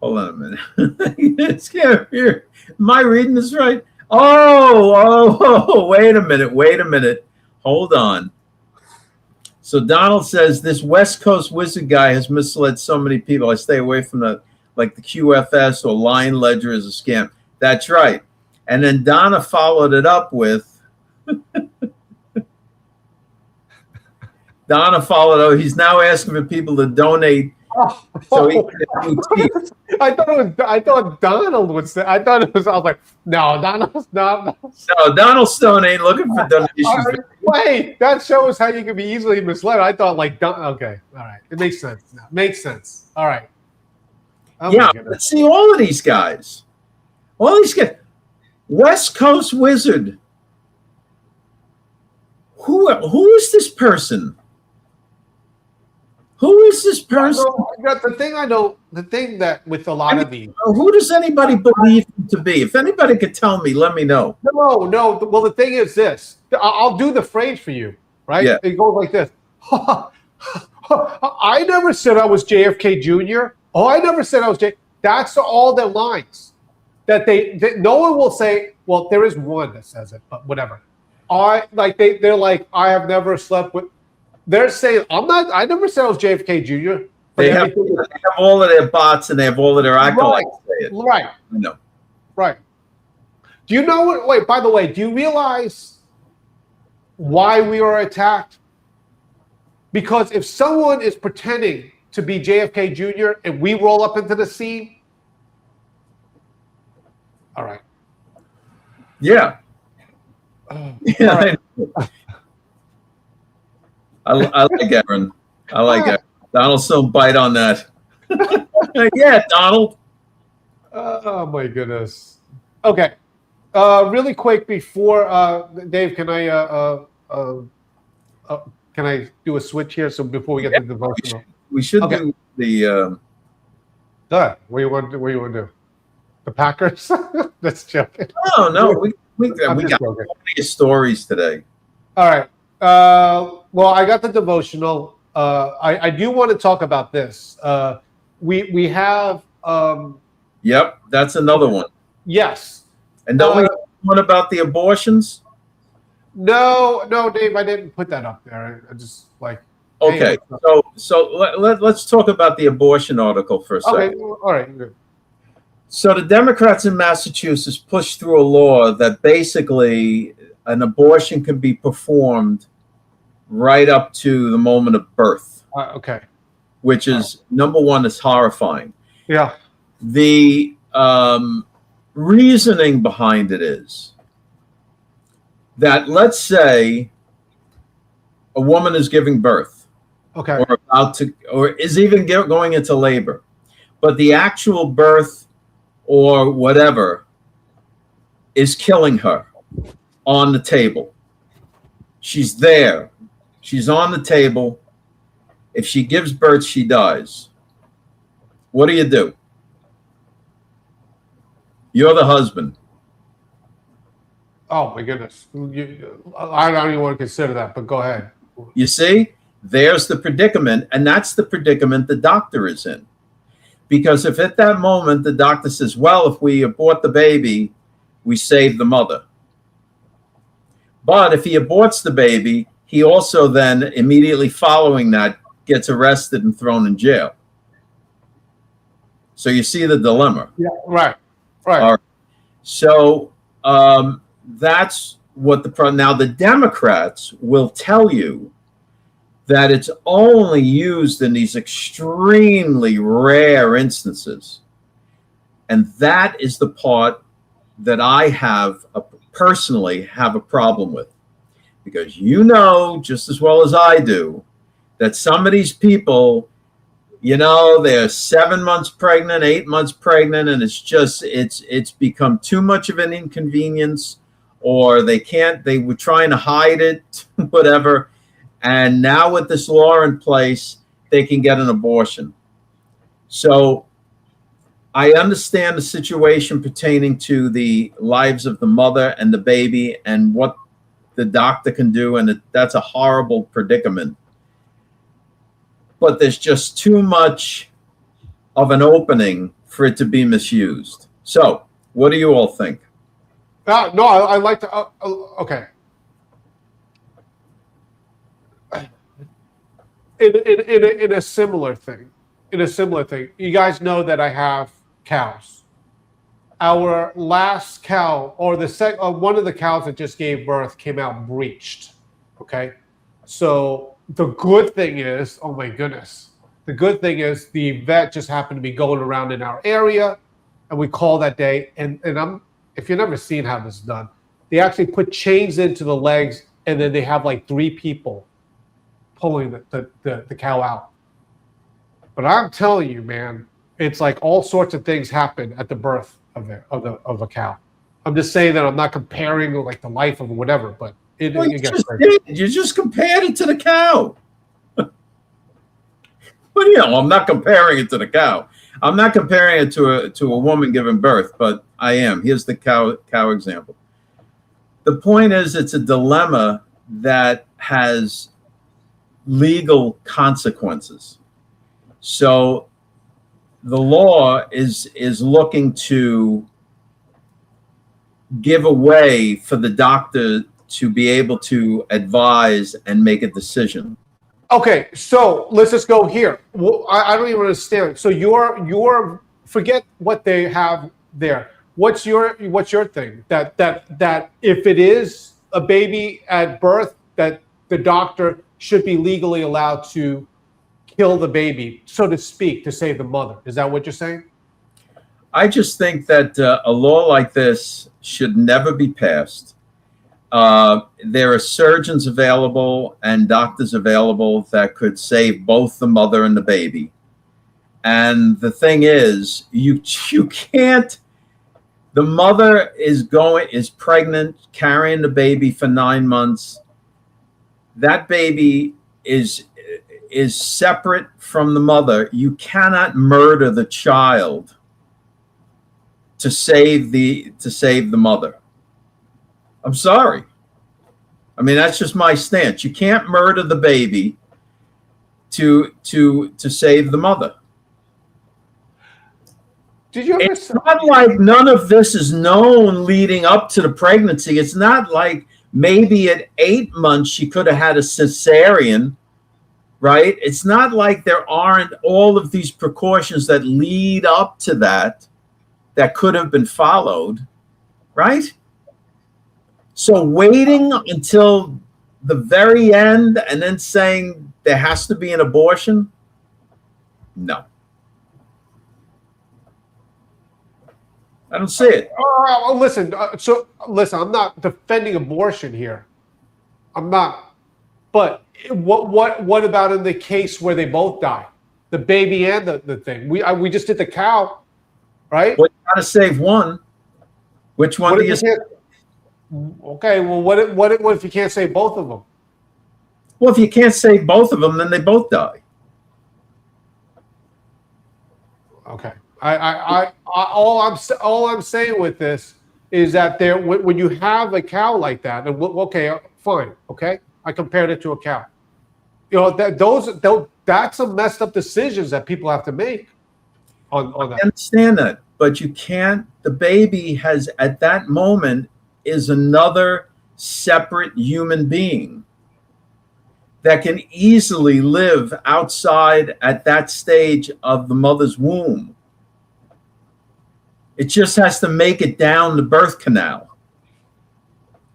Speaker 1: hold on a minute. It's here. Am I reading this right? Oh, wait a minute. Hold on. So Donald says this West Coast wizard guy has misled so many people. I stay away from the QFS or Lion Ledger is a scam. That's right. And then Donna followed it up with he's now asking for people to donate so he can get new teeth.
Speaker 2: I thought Donald would say. I was like, no, Donald's not.
Speaker 1: No, Donald Stone ain't looking for donations.
Speaker 2: Wait, that shows how you can be easily misled. I thought okay, all right, it makes sense. Now. Makes sense. All right. Oh
Speaker 1: yeah, but see all of these guys, West Coast wizard. Who is this person? Who is this person?
Speaker 2: The thing that with a lot of these.
Speaker 1: Who does anybody believe him to be? If anybody could tell me, let me know.
Speaker 2: No. Well, the thing is this. I'll do the phrase for you, right?
Speaker 1: Yeah.
Speaker 2: It goes like this. I never said I was JFK Jr. Oh, I never said I was J. That's all their lines. That no one will say, well, there is one that says it, but whatever. They're like, I have never slept with. They're saying, I never said I was JFK Jr.
Speaker 1: They have all of their bots and they have all of their acolytes say it.
Speaker 2: Right.
Speaker 1: I know.
Speaker 2: Right. Do you know what? Wait, by the way, do you realize why we are attacked? Because if someone is pretending to be JFK Jr. and we roll up into the scene, all right.
Speaker 1: Yeah.
Speaker 2: Right.
Speaker 1: I like Aaron. I like Aaron. Donald Stone bite on that. Yeah, Donald.
Speaker 2: Oh my goodness. Okay. Really quick before Dave, can I do a switch here? So before we get to the devotional,
Speaker 1: we should do the.
Speaker 2: Go ahead. What do you want to do? The Packers? That's joking.
Speaker 1: No. We got plenty of stories today.
Speaker 2: All right. Well, I got the devotional. I do want to talk about this. We have.
Speaker 1: Yep, that's another one.
Speaker 2: Yes.
Speaker 1: And don't we have one about the abortions?
Speaker 2: No, Dave, I didn't put that up there. I just like.
Speaker 1: Okay, so let's talk about the abortion article for a second.
Speaker 2: Okay, all right, good.
Speaker 1: So the Democrats in Massachusetts pushed through a law that basically an abortion can be performed right up to the moment of birth.
Speaker 2: Okay.
Speaker 1: Which is, number one, is horrifying.
Speaker 2: Yeah.
Speaker 1: The reasoning behind it is that, let's say a woman is giving birth.
Speaker 2: Okay.
Speaker 1: Or is even going into labor. But the actual birth or whatever is killing her on the table. She's there. She's on the table. If she gives birth, she dies. What do? You're the husband.
Speaker 2: Oh, my goodness. I don't even want to consider that, but go ahead.
Speaker 1: You see, there's the predicament, and that's the predicament the doctor is in. Because if at that moment the doctor says, well, if we abort the baby, we save the mother. But if he aborts the baby, he also then immediately following that gets arrested and thrown in jail. So you see the dilemma.
Speaker 2: Yeah, right.
Speaker 1: All right. So that's what now the Democrats will tell you that it's only used in these extremely rare instances. And that is the part that I have a personally have a problem with, because you know just as well as I do that some of these people, you know, they're 7 months pregnant, 8 months pregnant, and it's become too much of an inconvenience, or they were trying to hide it, whatever. And now with this law in place, they can get an abortion. So I understand the situation pertaining to the lives of the mother and the baby and what the doctor can do, and that's a horrible predicament. But there's just too much of an opening for it to be misused. So what do you all think?
Speaker 2: No, I like to. Okay. In a similar thing, you guys know that I have cows. Our last cow, or one of the cows that just gave birth, came out breached. Okay, so the good thing is, oh my goodness, the good thing is the vet just happened to be going around in our area, and we call that day. And if you've never seen how this is done, they actually put chains into the legs, and then they have like 3 people pulling the cow out. But I'm telling you, man, it's like all sorts of things happen at the birth of a cow. I'm just saying that I'm not comparing like the life of whatever, but it gets crazy.
Speaker 1: You just compared it to the cow. Well, you know, I'm not comparing it to the cow. I'm not comparing it to a woman giving birth, but I am. Here's the cow example. The point is, it's a dilemma that has legal consequences. So the law is looking to give a way for the doctor to be able to advise and make a decision.
Speaker 2: Okay, so let's just go here. Well, I don't even understand. So your forget what they have there. What's your thing? That if it is a baby at birth, that the doctor should be legally allowed to kill the baby, so to speak, to save the mother. Is that what you're saying?
Speaker 1: I just think that a law like this should never be passed. There are surgeons available and doctors available that could save both the mother and the baby. And the thing is, you can't. The mother is pregnant, carrying the baby for 9 months. That baby is separate from the mother. You cannot murder the child to save the mother. I'm sorry. I mean, that's just my stance. You can't murder the baby to save the mother.
Speaker 2: Did you ever?
Speaker 1: It's not like none of this is known leading up to the pregnancy. It's not like maybe at 8 months she could have had a cesarean, right? It's not like there aren't all of these precautions that lead up to that could have been followed, right? So waiting until the very end and then saying there has to be an abortion? No. I don't see it.
Speaker 2: Listen, I'm not defending abortion here. I'm not. But what about in the case where they both die? The baby and the thing. We just did the cow, right?
Speaker 1: Well, you got to save one. Which one do you save?
Speaker 2: Okay, well, what if you can't save both of them?
Speaker 1: Well, if you can't save both of them, then they both die.
Speaker 2: Okay. All I'm saying with this is that when you have a cow like that, and okay, fine, okay, I compared it to a cow. You know that's some messed up decisions that people have to make on that.
Speaker 1: I understand that, but you can't. The baby has at that moment is another separate human being that can easily live outside at that stage of the mother's womb. It just has to make it down the birth canal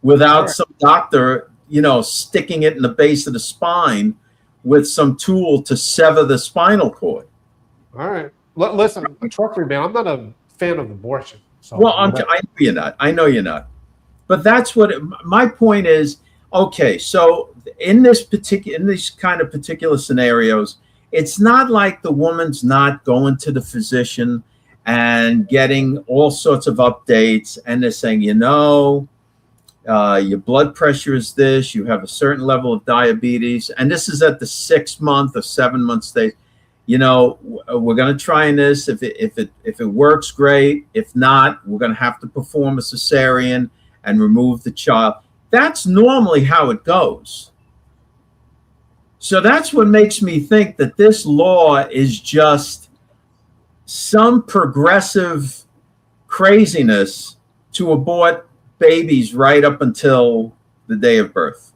Speaker 1: without some doctor, sticking it in the base of the spine with some tool to sever the spinal cord.
Speaker 2: All right. Listen, trust me, man, I'm not a fan of abortion. So
Speaker 1: well, I know you're not. But that's what my point is. Okay, so in these kind of particular scenarios, it's not like the woman's not going to the physician and getting all sorts of updates, and they're saying, your blood pressure is this, you have a certain level of diabetes, and this is at the 6 month or 7 month stage. We're going to try this. If it works, great. If not, we're going to have to perform a cesarean and remove the child. That's normally how it goes. So that's what makes me think that this law is just some progressive craziness to abort babies right up until the day of birth.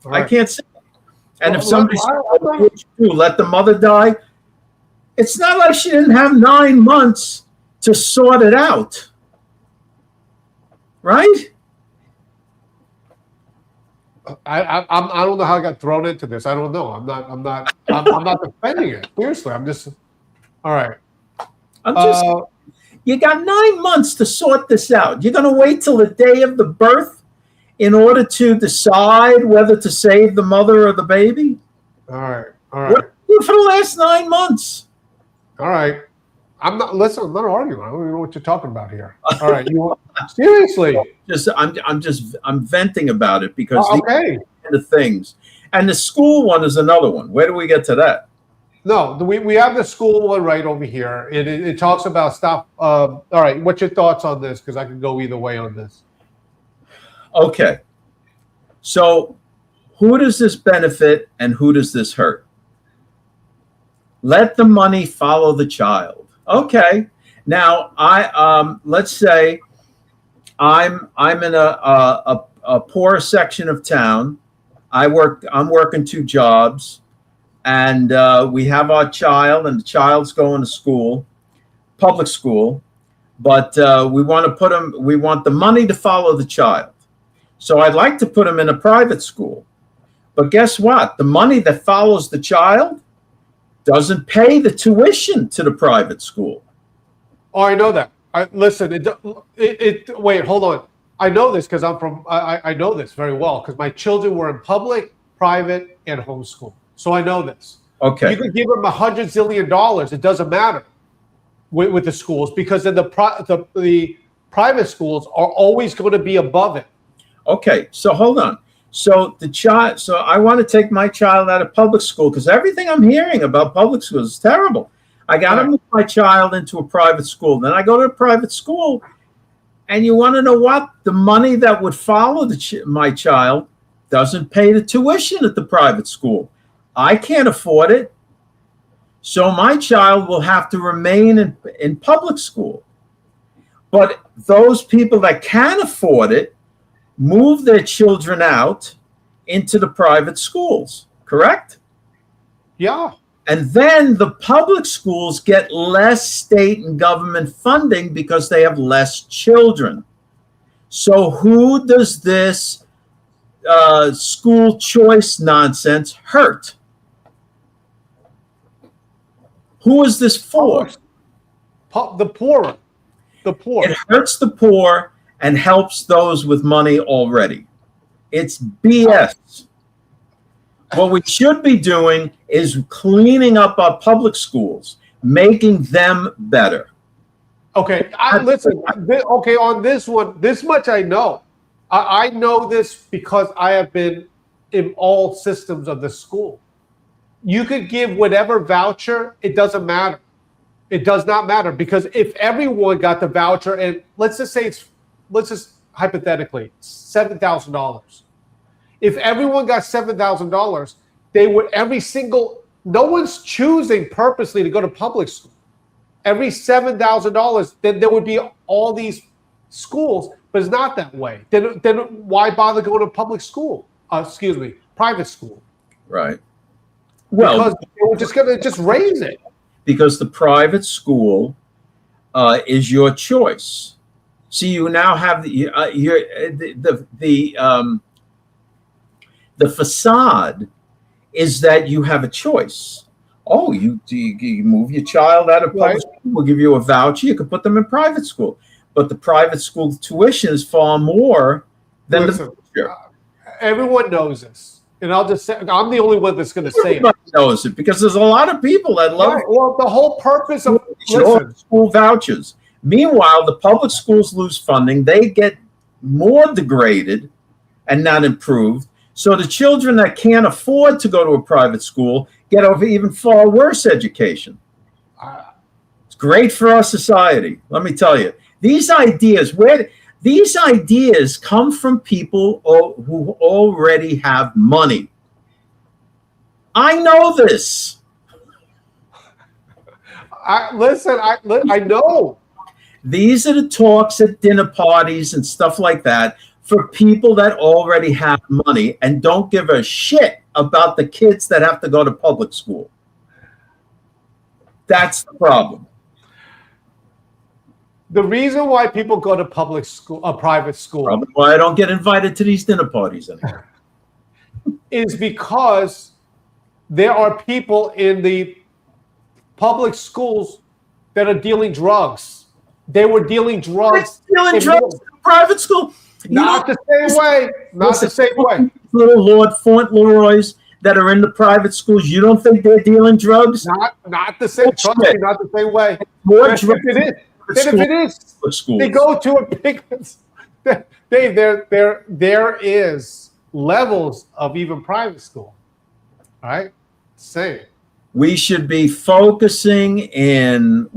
Speaker 1: Right. I can't say. And if somebody says, let the mother die, it's not like she didn't have 9 months to sort it out. Right?
Speaker 2: I don't know how I got thrown into this. I don't know. I'm not defending it. Seriously, I'm just all right.
Speaker 1: You got 9 months to sort this out. You're going to wait till the day of the birth in order to decide whether to save the mother or the baby?
Speaker 2: All right.
Speaker 1: What do you do for the last 9 months?
Speaker 2: All right. I'm not arguing. I don't even know what you're talking about here. All right. Seriously.
Speaker 1: I'm venting about it because these kind of things. And the school one is another one. Where do we get to that?
Speaker 2: No, we have the school one right over here. It talks about stuff. All right. What's your thoughts on this? Because I can go either way on this.
Speaker 1: Okay. So who does this benefit and who does this hurt? Let the money follow the child. Okay. Now let's say I'm in a poor section of town. I'm working 2 jobs, and we have our child, and the child's going to school, public school, but we want the money to follow the child. So I'd like to put him in a private school. But guess what? The money that follows the child doesn't pay the tuition to the private school.
Speaker 2: Oh, I know that. Listen, wait, hold on. I know this because I know this very well because my children were in public, private, and homeschool. So I know this.
Speaker 1: Okay.
Speaker 2: You could give them $100 zillion. It doesn't matter with the schools because then the private schools are always going to be above it.
Speaker 1: Okay, so hold on. So I want to take my child out of public school because everything I'm hearing about public schools is terrible. I got to move my child into a private school. Then I go to a private school, and you want to know what? The money that would follow my child doesn't pay the tuition at the private school. I can't afford it. So my child will have to remain in public school. But those people that can afford it move their children out into the private schools, correct?
Speaker 2: Yeah.
Speaker 1: And then the public schools get less state and government funding because they have less children. So who does this school choice nonsense hurt? Who is this for?
Speaker 2: The poor. The poor.
Speaker 1: It hurts the poor and helps those with money already. It's BS. What we should be doing is cleaning up our public schools, making them better.
Speaker 2: Okay, listen. Okay, on this one, this much I know. I know this because I have been in all systems of the school. You could give whatever voucher, it doesn't matter. It does not matter because if everyone got the voucher, and let's just hypothetically, $7,000. If everyone got $7,000, they would no one's choosing purposely to go to public school. Every $7,000, then there would be all these schools, but it's not that way. Then why bother going to public school? Private school.
Speaker 1: Right.
Speaker 2: Well, because they were just going to raise it.
Speaker 1: Because the private school is your choice. See, you now have the facade is that you have a choice. Oh, you move your child out of public school, we'll give you a voucher. You can put them in private school. but the private school tuition is far more than
Speaker 2: Listen,
Speaker 1: the teacher.
Speaker 2: Everyone knows this. And I'll just say, I'm the only one that's going to say it.
Speaker 1: Everybody knows it because there's a lot of people that love
Speaker 2: Well, the whole purpose of
Speaker 1: school vouchers. Meanwhile, the public schools lose funding. They get more degraded and not improved. So the children that can't afford to go to a private school get over even far worse education. It's great for our society. Let me tell you, these ideas come from people who already have money. I know this.
Speaker 2: I know.
Speaker 1: These are the talks at dinner parties and stuff like that for people that already have money and don't give a shit about the kids that have to go to public school. That's the problem.
Speaker 2: The reason why people go to public school, private school,
Speaker 1: Probably why I don't get invited to these dinner parties anymore,
Speaker 2: is because there are people in the public schools that are dealing drugs. They were dealing drugs.
Speaker 1: Dealing drugs in private school.
Speaker 2: Not the same way. Not the same way.
Speaker 1: Little Lord Fauntleroys that are in the private schools, you don't think they're dealing drugs?
Speaker 2: Not the same. Trust me, not the same way.
Speaker 1: More
Speaker 2: If
Speaker 1: drugs.
Speaker 2: if it is, they go to a big. There is levels of even private school. All right, same.
Speaker 1: We should be focusing in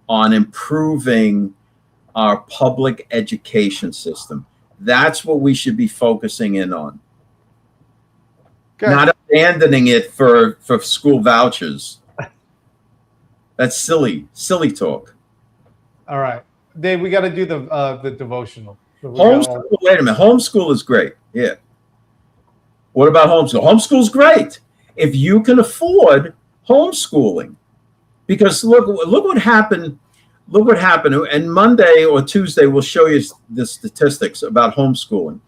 Speaker 1: on improving our public education system. That's what we should be focusing in on.
Speaker 2: Okay.
Speaker 1: Not abandoning it for school vouchers. That's silly talk.
Speaker 2: All right, Dave, we got to do the devotional.
Speaker 1: Homeschool, wait a minute. Homeschool is great. Yeah. What about homeschool? Homeschool's great if you can afford homeschooling. Because look what happened. Look what happened. And Monday or Tuesday we'll show you the statistics about homeschooling.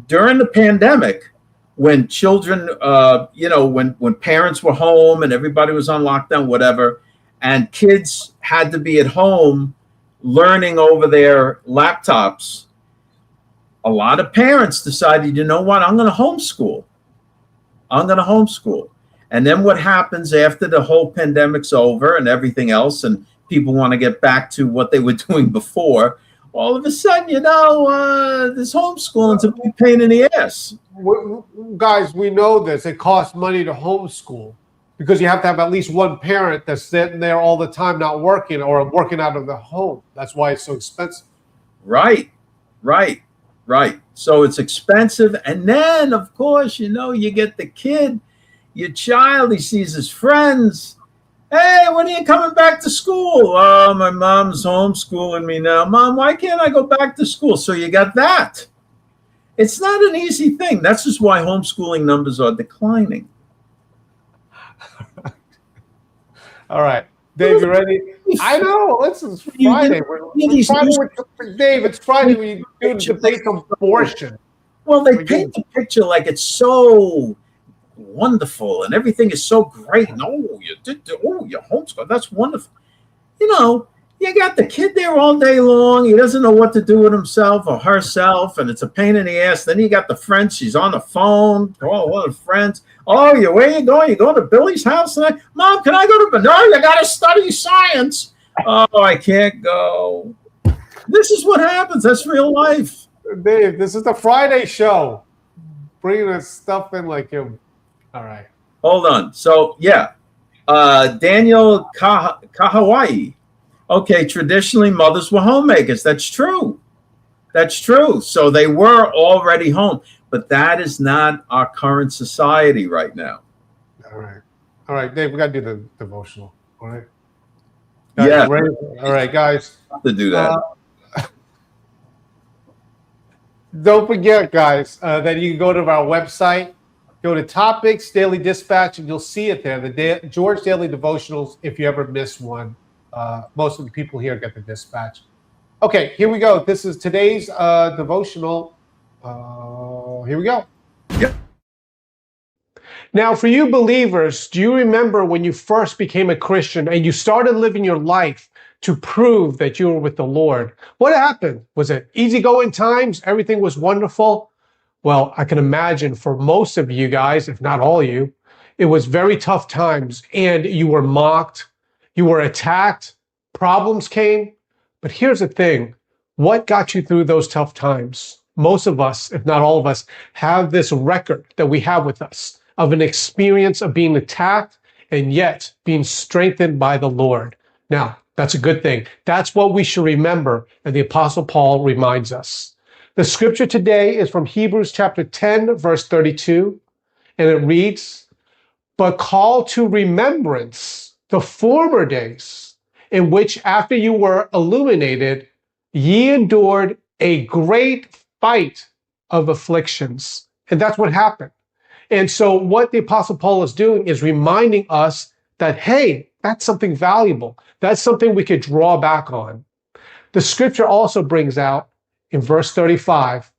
Speaker 1: During the pandemic, when children, when parents were home and everybody was on lockdown, whatever, and kids had to be at home learning over their laptops, a lot of parents decided, you know what, I'm going to homeschool. And then what happens after the whole pandemic's over and everything else, and people want to get back to what they were doing before, all of a sudden, this homeschooling's a big pain in the ass.
Speaker 2: Guys, we know this. It costs money to homeschool because you have to have at least one parent that's sitting there all the time not working or working out of the home. That's why it's so expensive.
Speaker 1: Right. So it's expensive. And then, of course, you get the kid, your child, he sees his friends. Hey, when are you coming back to school? Oh, my mom's homeschooling me now. Mom, why can't I go back to school? So you got that. It's not an easy thing. That's just why homeschooling numbers are declining.
Speaker 2: All right. Dave, you ready? I know. Listen, it's Friday. Dave, it's Friday. We do debate abortion.
Speaker 1: Well, they paint the picture like it's so wonderful and everything is so great. And you're homeschooled. That's wonderful. You got the kid there all day long. He doesn't know what to do with himself or herself, and it's a pain in the ass. Then you got the friends. She's on the phone. Oh, what are friends? Oh, where you going? You going to Billy's house tonight? Mom, can I go to? No, you got to study science. Oh, I can't go. This is what happens. That's real life.
Speaker 2: Dave, this is the Friday show. Bringing us stuff in like him. All right.
Speaker 1: Hold on. So, yeah. Daniel Kahawai. Okay, traditionally mothers were homemakers. That's true. So they were already home. But that is not our current society right now.
Speaker 2: All right, Dave, we got to do the devotional. All right.
Speaker 1: Guys, yeah.
Speaker 2: All right, guys.
Speaker 1: To do that.
Speaker 2: Don't forget, guys, that you can go to our website, go to Topics, Daily Dispatch, and you'll see it there, the George Daily Devotionals, if you ever miss one. Most of the people here get the Dispatch. Okay, here we go. This is today's devotional. Here we go.
Speaker 1: Yep.
Speaker 2: Now, for you believers, do you remember when you first became a Christian and you started living your life to prove that you were with the Lord. What happened? Was it easygoing times? Everything was wonderful? Well, I can imagine for most of you guys, if not all of you, it was very tough times, and you were mocked, you were attacked, problems came. But here's the thing. What got you through those tough times? Most of us, if not all of us, have this record that we have with us of an experience of being attacked and yet being strengthened by the Lord. Now, that's a good thing. That's what we should remember, and the Apostle Paul reminds us. The scripture today is from Hebrews chapter 10, verse 32, and it reads, "But call to remembrance the former days, in which after you were illuminated, ye endured a great fight of afflictions." And that's what happened. And so what the Apostle Paul is doing is reminding us that, hey, that's something valuable. That's something we could draw back on. The scripture also brings out in verse 35,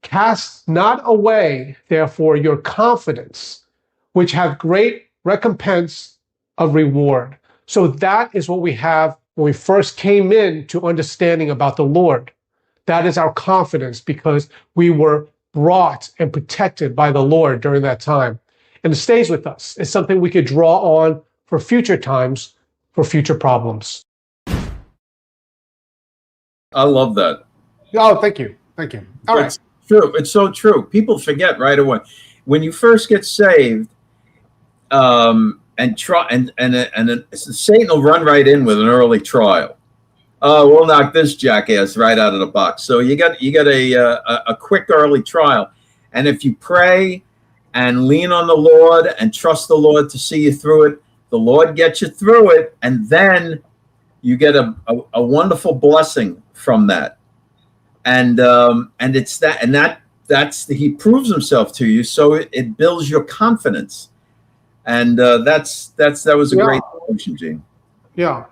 Speaker 2: "Cast not away, therefore, your confidence, which have great recompense of reward." So that is what we have when we first came in to understanding about the Lord. That is our confidence because we were brought and protected by the Lord during that time. And it stays with us. It's something we could draw on for future times, for future problems.
Speaker 1: I love that.
Speaker 2: Oh, thank you. Thank you. All right.
Speaker 1: It's true. It's so true. People forget right away. When you first get saved, and Satan will run right in with an early trial. We'll knock this jackass right out of the box. So you got a quick early trial, and if you pray and lean on the Lord and trust the Lord to see you through it, the Lord gets you through it, and then you get a wonderful blessing from that. And it's that, and that's he proves himself to you, so it builds your confidence. And that was a great devotion, Gene.
Speaker 2: Yeah.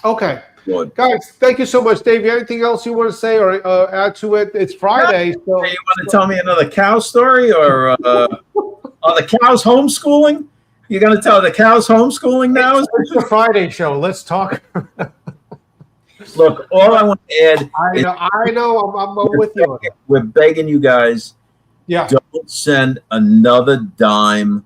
Speaker 2: Okay.
Speaker 1: Good.
Speaker 2: Guys, thank you so much. Dave, anything else you want to say or add to it? It's Friday. So
Speaker 1: you want to tell me another cow story, or are the cows homeschooling? You're going to tell the cows homeschooling now?
Speaker 2: It's a Friday show. Let's talk.
Speaker 1: Look, all I want to add.
Speaker 2: I know. I'm with you.
Speaker 1: We're begging you guys.
Speaker 2: Yeah.
Speaker 1: Don't send another dime,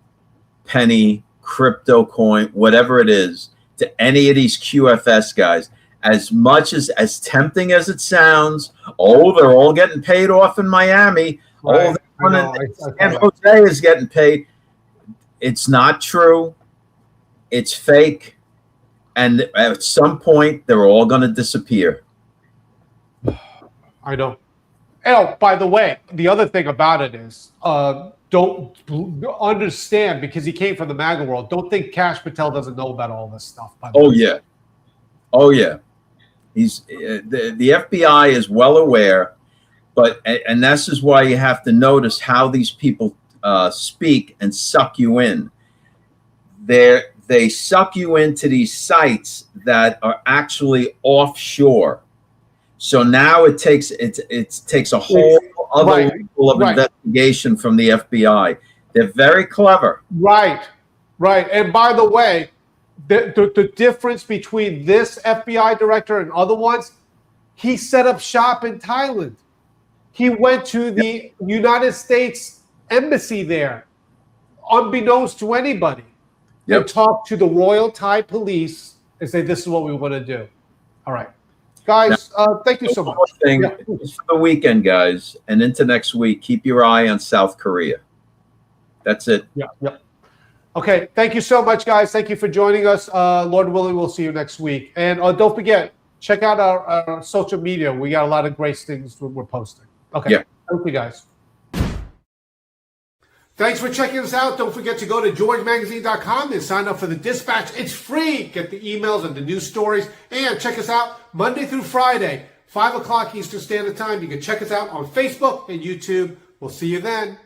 Speaker 1: penny, crypto coin, whatever it is, to any of these QFS guys. As much as tempting as it sounds, they're all getting paid off in Miami.
Speaker 2: Right.
Speaker 1: San Jose is getting paid. It's not true. It's fake. And at some point, they're all going to disappear.
Speaker 2: I know. Oh, by the way, the other thing about it is, don't understand, because he came from the MAGA world. Don't think Kash Patel doesn't know about all this stuff.
Speaker 1: Oh yeah. He's the FBI is well aware, and this is why you have to notice how these people speak and suck you in. They suck you into these sites that are actually offshore. So now it takes a whole other level of investigation from the FBI. They're very clever.
Speaker 2: Right. And by the way, the difference between this FBI director and other ones, he set up shop in Thailand. He went to the United States embassy there, unbeknownst to anybody, and talked to the Royal Thai police and say, "This is what we want to do." All right. Guys, thank you so much.
Speaker 1: Just for the weekend, guys, and into next week, keep your eye on South Korea. That's it.
Speaker 2: Yeah. Okay, thank you so much, guys. Thank you for joining us. Lord willing, we'll see you next week. And don't forget, check out our social media. We got a lot of great things we're posting. Okay, thank you, guys. Thanks for checking us out. Don't forget to go to georgemagazine.com and sign up for the Dispatch. It's free. Get the emails and the news stories. And check us out Monday through Friday, 5 o'clock Eastern Standard Time. You can check us out on Facebook and YouTube. We'll see you then.